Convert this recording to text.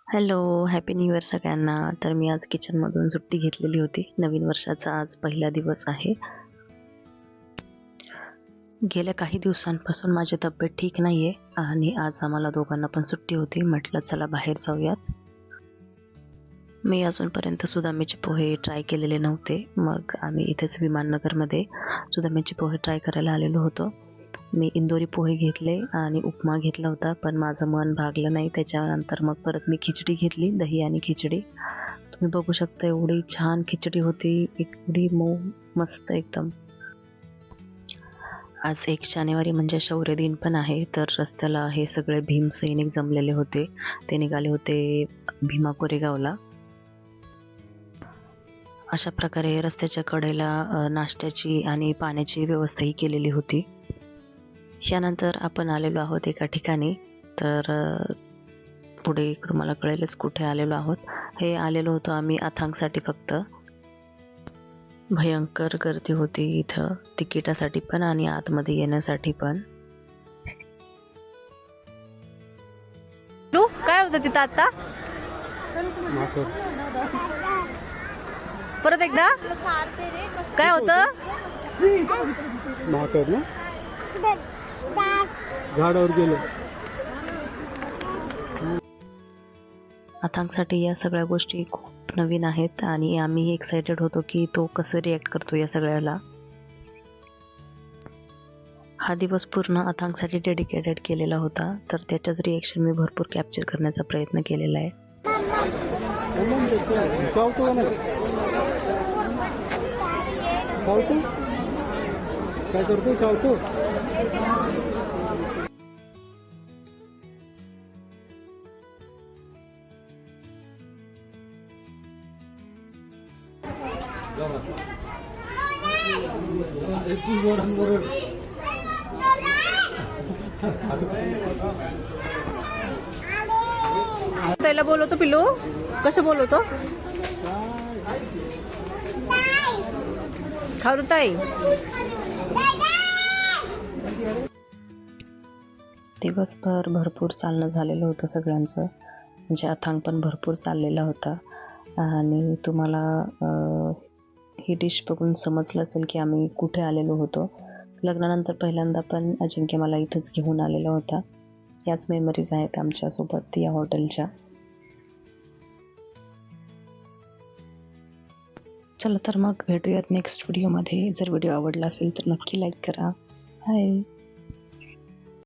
Hello, happy new year सगळ्यांना. तर मी आज किचनमधून सुट्टी घेतलेली होती. नवीन वर्षाचा आज पहिला दिवस आहे. गेल्या काही दिवसांपासून माझी तब्येत ठीक नाही आहे आणि आज आम्हाला दोघांना पण सुट्टी होती. म्हटलं चला बाहेर जाऊयात. मी अजूनपर्यंत सुदामेचे पोहे ट्राय केलेले नव्हते. मग आम्ही इथेच विमाननगरमध्ये सुदामेचे पोहे ट्राय करायला आलेलो होतो. मी इंदोरी पोहे घेतले आणि उपमा घेतला होता, पण माझं मन भागलं नाही. त्याच्यानंतर मग परत मी खिचडी घेतली, दही आणि खिचडी. तुम्ही बघू शकता एवढी छान खिचडी होती, एवढी मऊ मस्त एकदम. आज 1 जानेवारी म्हणजे शौर्य दिन पण आहे. तर रस्त्याला हे सगळे भीम सैनिक जमलेले होते. ते निघाले होते भीमा कोरेगावला. अशा प्रकारे रस्त्याच्या कडेला नाश्त्याची आणि पाण्याची व्यवस्थाही केलेली होती. यानंतर आपण आलेलो आहोत एका ठिकाणी. तर पुढे तुम्हाला कळेलच कुठे आलेलो आहोत. हे आलेलो होतो आम्ही अथांगसाठी फक्त. भयंकर गर्दी होती इथं, तिकिटासाठी पण आणि आतमध्ये येण्यासाठी पण. काय होतं तिथं आता? परत एकदा काय होतं? झाडावर गेलो. अथांगसाठी या सगळ्या गोष्टी खूप नवीन आहेत आणि आम्ही एक्सायटेड होतो की तो कसं रिॲक्ट करतो या सगळ्याला. हा दिवस पूर्ण अथांगसाठी डेडिकेटेड केलेला होता. तर त्याच्याच रिॲक्शन मी भरपूर कॅप्चर करण्याचा प्रयत्न केलेला आहे. काय करतो? चावतो. त्याला बोलवतो पिल्लू, कसं बोलवतो? खारुताई. दिवसभर भरपूर चालणं झालेलं होतं सगळ्यांचं. म्हणजे अथांग पण भरपूर चाललेला होता आणि तुम्हाला ही डिश बघून समजलं असेल की आम्ही कुठे आलेलो होतो. लग्नानंतर पहिल्यांदा पण अजिंक्य मला इथंच घेऊन आलेला होता. याच मेमरीज आहेत आमच्यासोबत या हॉटेलच्या. चला तर मग भेटूयात नेक्स्ट व्हिडिओमध्ये. जर व्हिडिओ आवडला असेल तर नक्की लाईक करा. बाय.